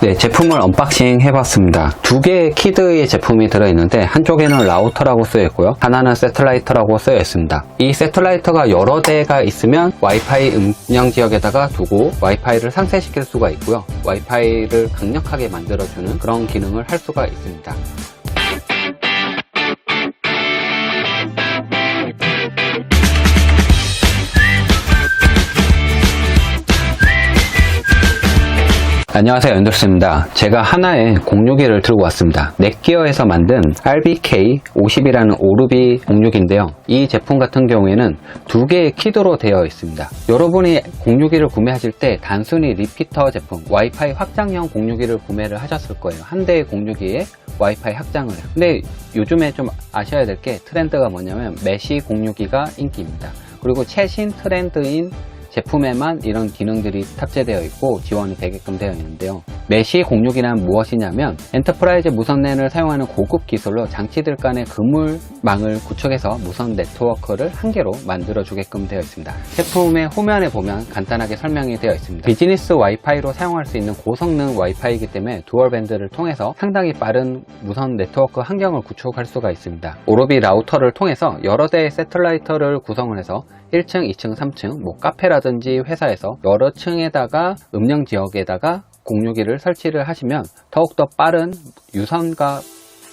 네, 제품을 언박싱 해봤습니다. 두 개의 키드의 제품이 들어있는데 한쪽에는 라우터라고 쓰여있고요, 하나는 세틀라이터라고 쓰여있습니다. 이 세틀라이터가 여러 대가 있으면 와이파이 음영 지역에다가 두고 와이파이를 상쇄시킬 수가 있고요, 와이파이를 강력하게 만들어주는 그런 기능을 할 수가 있습니다. 안녕하세요, 연돌스입니다. 제가 하나의 공유기를 들고 왔습니다. 넷기어에서 만든 RBK50이라는 오루비 공유기인데요, 이 제품 같은 경우에는 두 개의 키드로 되어 있습니다. 여러분이 공유기를 구매하실 때 단순히 리피터 제품, 와이파이 확장형 공유기를 구매를 하셨을 거예요. 한 대의 공유기에 와이파이 확장을 해요. 근데 요즘에 좀 아셔야 될 게, 트렌드가 뭐냐면 메시 공유기가 인기입니다. 그리고 최신 트렌드인 제품에만 이런 기능들이 탑재되어 있고 지원이 되게끔 되어 있는데요, 메시 공유기란 무엇이냐면 엔터프라이즈 무선랜을 사용하는 고급 기술로 장치들 간의 그물망을 구축해서 무선 네트워크를 한 개로 만들어 주게끔 되어 있습니다. 제품의 후면에 보면 간단하게 설명이 되어 있습니다. 비즈니스 와이파이로 사용할 수 있는 고성능 와이파이이기 때문에 듀얼밴드를 통해서 상당히 빠른 무선 네트워크 환경을 구축할 수가 있습니다. 오로비 라우터를 통해서 여러 대의 세틀라이터를 구성을 해서 1층, 2층, 3층, 카페라든지 회사에서 여러 층에다가 음영 지역에다가 공유기를 설치를 하시면 더욱더 빠른 유선과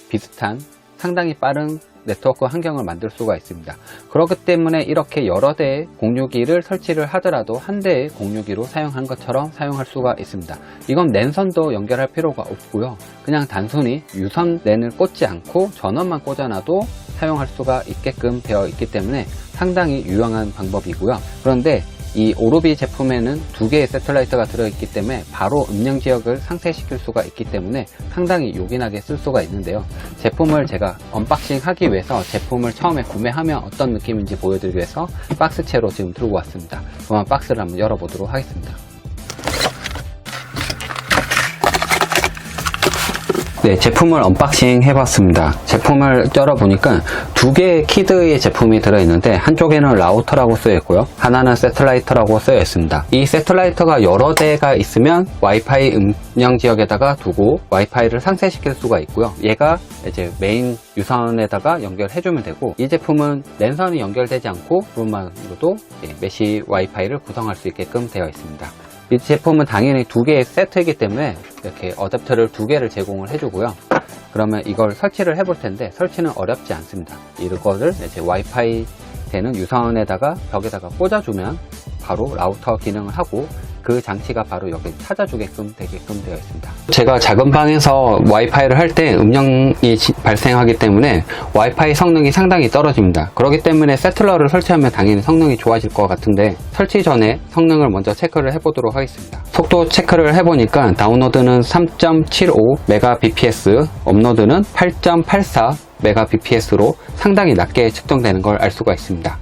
비슷한 상당히 빠른 네트워크 환경을 만들 수가 있습니다. 그렇기 때문에 이렇게 여러 대의 공유기를 설치를 하더라도 한 대의 공유기로 사용한 것처럼 사용할 수가 있습니다. 이건 랜선도 연결할 필요가 없고요, 그냥 단순히 유선 랜을 꽂지 않고 전원만 꽂아놔도 사용할 수가 있게끔 되어 있기 때문에 상당히 유용한 방법이고요. 그런데 이 오루비 제품에는 두 개의 세틀라이터가 들어있기 때문에 바로 음영 지역을 상쇄시킬 수가 있기 때문에 상당히 요긴하게 쓸 수가 있는데요, 제품을 제가 언박싱 하기 위해서 제품을 처음에 구매하면 어떤 느낌인지 보여드리기 위해서 박스채로 지금 들고 왔습니다. 그럼 박스를 한번 열어보도록 하겠습니다. 네, 제품을 언박싱 해봤습니다. 제품을 열어보니까 두 개의 키드의 제품이 들어있는데 한쪽에는 라우터라고 쓰여있고요, 하나는 세틀라이터라고 쓰여있습니다. 이 세틀라이터가 여러 대가 있으면 와이파이 음영 지역에다가 두고 와이파이를 상쇄시킬 수가 있고요, 얘가 이제 메인 유선에다가 연결해주면 되고, 이 제품은 랜선이 연결되지 않고 그것만으로도 메시 와이파이를 구성할 수 있게끔 되어 있습니다. 이 제품은 당연히 두 개의 세트이기 때문에 이렇게 어댑터를 두 개를 제공을 해주고요. 그러면 이걸 설치를 해볼 텐데 설치는 어렵지 않습니다. 이거를 이제 와이파이 되는 유선에다가 벽에다가 꽂아주면 바로 라우터 기능을 하고 그 장치가 바로 여기 찾아주게끔 되게끔 되어 있습니다. 제가 작은 방에서 와이파이를 할 때 음영이 발생하기 때문에 와이파이 성능이 상당히 떨어집니다. 그렇기 때문에 세틀러를 설치하면 당연히 성능이 좋아질 것 같은데, 설치 전에 성능을 먼저 체크를 해보도록 하겠습니다. 속도 체크를 해보니까 다운로드는 3.75 Mbps, 업로드는 8.84 Mbps로 상당히 낮게 측정되는 걸 알 수가 있습니다.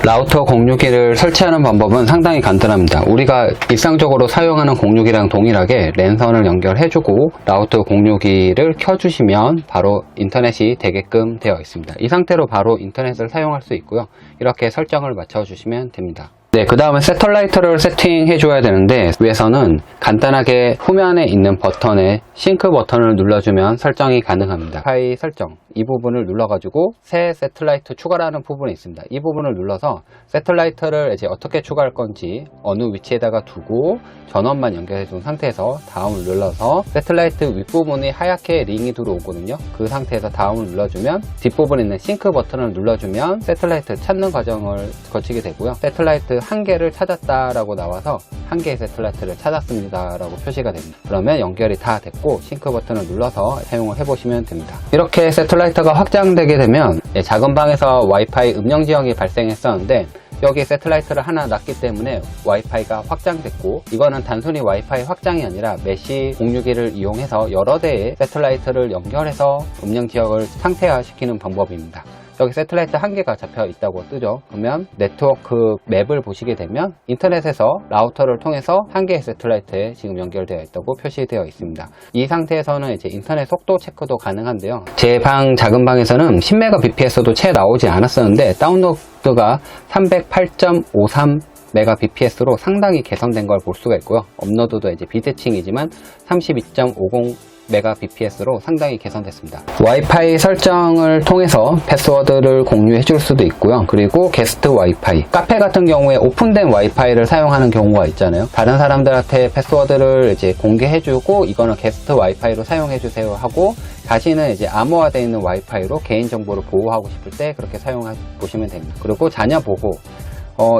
라우터 공유기를 설치하는 방법은 상당히 간단합니다. 우리가 일상적으로 사용하는 공유기랑 동일하게 랜선을 연결해주고 라우터 공유기를 켜주시면 바로 인터넷이 되게끔 되어 있습니다. 이 상태로 바로 인터넷을 사용할 수 있고요, 이렇게 설정을 맞춰주시면 됩니다. 네, 그 다음에 세틀라이터를 세팅해 줘야 되는데, 위에서는 간단하게 후면에 있는 버튼에 싱크 버튼을 눌러주면 설정이 가능합니다. 와이파이 설정, 이 부분을 눌러가지고 새 세틀라이트 추가라는 부분이 있습니다. 이 부분을 눌러서 세틀라이트를 이제 어떻게 추가할 건지 어느 위치에다가 두고 전원만 연결해 둔 상태에서 다음을 눌러서 세틀라이트 윗부분이 하얗게 링이 들어오거든요. 그 상태에서 다음을 눌러주면 뒷부분에 있는 싱크 버튼을 눌러주면 세틀라이트 찾는 과정을 거치게 되고요, 세틀라이트 한 개를 찾았다라고 나와서 한 개의 세틀라이트를 찾았습니다 라고 표시가 됩니다. 그러면 연결이 다 됐고 싱크 버튼을 눌러서 사용을 해보시면 됩니다. 이렇게 세틀라이트가 확장되게 되면 작은 방에서 와이파이 음영 지역이 발생했었는데 여기에 세틀라이트를 하나 놨기 때문에 와이파이가 확장됐고, 이거는 단순히 와이파이 확장이 아니라 메시 공유기를 이용해서 여러 대의 세틀라이트를 연결해서 음영 지역을 상태화시키는 방법입니다. 여기 세틀라이트 한 개가 잡혀 있다고 뜨죠. 그러면 네트워크 맵을 보시게 되면 인터넷에서 라우터를 통해서 한 개의 세틀라이트에 지금 연결되어 있다고 표시되어 있습니다. 이 상태에서는 이제 인터넷 속도 체크도 가능한데요, 제 방 작은 방에서는 10Mbps도 채 나오지 않았었는데 다운로드가 308.53 Mbps로 상당히 개선된 걸 볼 수가 있고요. 업로드도 이제 비대칭이지만 32.50 Mbps로 상당히 개선됐습니다. 와이파이 설정을 통해서 패스워드를 공유해 줄 수도 있고요. 그리고 게스트 와이파이, 카페 같은 경우에 오픈된 와이파이를 사용하는 경우가 있잖아요. 다른 사람들한테 패스워드를 이제 공개해 주고 이거는 게스트 와이파이로 사용해 주세요 하고, 자신은 이제 암호화되어 있는 와이파이로 개인정보를 보호하고 싶을 때 그렇게 사용해 보시면 됩니다. 그리고 자녀 보호,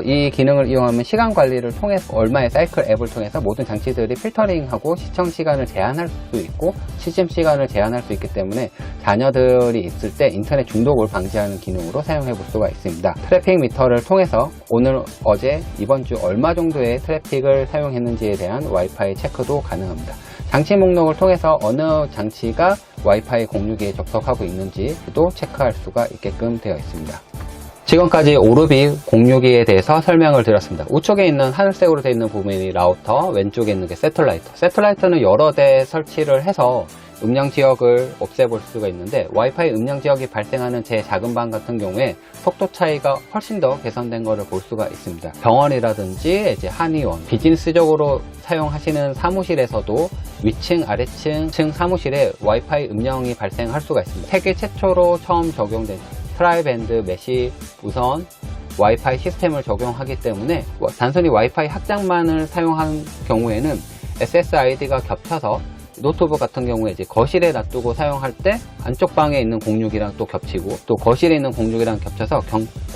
이 기능을 이용하면 시간 관리를 통해서 얼마의 사이클 앱을 통해서 모든 장치들이 필터링하고 시청 시간을 제한할 수 있고 시점 시간을 제한할 수 있기 때문에 자녀들이 있을 때 인터넷 중독을 방지하는 기능으로 사용해 볼 수가 있습니다. 트래픽 미터를 통해서 오늘, 어제, 이번 주 얼마 정도의 트래픽을 사용했는지에 대한 와이파이 체크도 가능합니다. 장치 목록을 통해서 어느 장치가 와이파이 공유기에 접속하고 있는지도 체크할 수가 있게끔 되어 있습니다. 지금까지 오르비 공유기에 대해서 설명을 드렸습니다. 우측에 있는 하늘색으로 되어 있는 부분이 라우터, 왼쪽에 있는 게 세틀라이터. 세틀라이터는 여러 대 설치를 해서 음량 지역을 없애볼 수가 있는데, 와이파이 음량 지역이 발생하는 제 작은 방 같은 경우에 속도 차이가 훨씬 더 개선된 것을 볼 수가 있습니다. 병원이라든지 이제 한의원, 비즈니스적으로 사용하시는 사무실에서도 위층, 아래층 사무실에 와이파이 음량이 발생할 수가 있습니다. 세계 최초로 처음 적용된 트라이밴드 메시 무선 와이파이 시스템을 적용하기 때문에 단순히 와이파이 확장만을 사용한 경우에는 SSID가 겹쳐서 노트북 같은 경우에 이제 거실에 놔두고 사용할 때 안쪽 방에 있는 공유기랑 또 겹치고, 또 거실에 있는 공유기랑 겹쳐서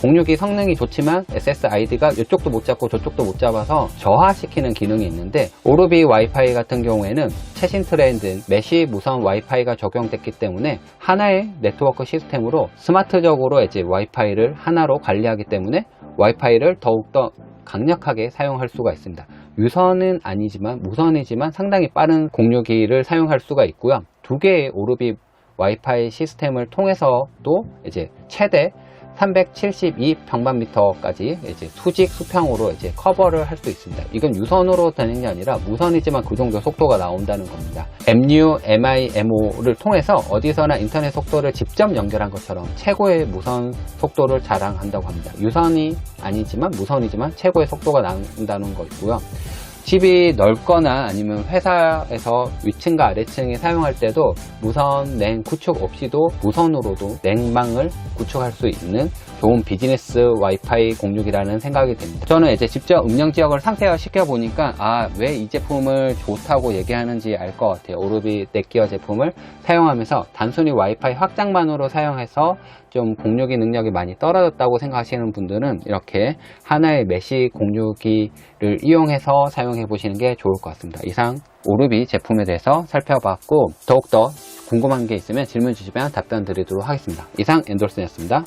공유기 성능이 좋지만 SSID가 이쪽도 못 잡고 저쪽도 못 잡아서 저하시키는 기능이 있는데, 오르비 와이파이 같은 경우에는 최신 트렌드인 메시 무선 와이파이가 적용됐기 때문에 하나의 네트워크 시스템으로 스마트적으로 이제 와이파이를 하나로 관리하기 때문에 와이파이를 더욱더 강력하게 사용할 수가 있습니다. 유선은 아니지만 무선이지만 상당히 빠른 공유기를 사용할 수가 있고요. 두 개의 오르비 와이파이 시스템을 통해서도 이제 최대 372 평방미터까지 이제 수직 수평으로 이제 커버를 할 수 있습니다. 이건 유선으로 되는 게 아니라 무선이지만 그 정도 속도가 나온다는 겁니다. MU, MIMO를 통해서 어디서나 인터넷 속도를 직접 연결한 것처럼 최고의 무선 속도를 자랑한다고 합니다. 유선이 아니지만 무선이지만 최고의 속도가 나온다는 거고요. 집이 넓거나 아니면 회사에서 위층과 아래층에 사용할 때도 무선 냉 구축 없이도 무선으로도 냉망을 구축할 수 있는 좋은 비즈니스 와이파이 공유기라는 생각이 듭니다. 저는 이제 직접 음량 지역을 상태화 시켜 보니까 왜 이 제품을 좋다고 얘기하는지 알 것 같아요. 오르비 넷기어 제품을 사용하면서 단순히 와이파이 확장만으로 사용해서 좀 공유기 능력이 많이 떨어졌다고 생각하시는 분들은 이렇게 하나의 메시 공유기를 이용해서 사용해 보시는 게 좋을 것 같습니다. 이상 오르비 제품에 대해서 살펴봤고, 더욱더 궁금한 게 있으면 질문 주시면 답변 드리도록 하겠습니다. 이상 엔돌슨이었습니다.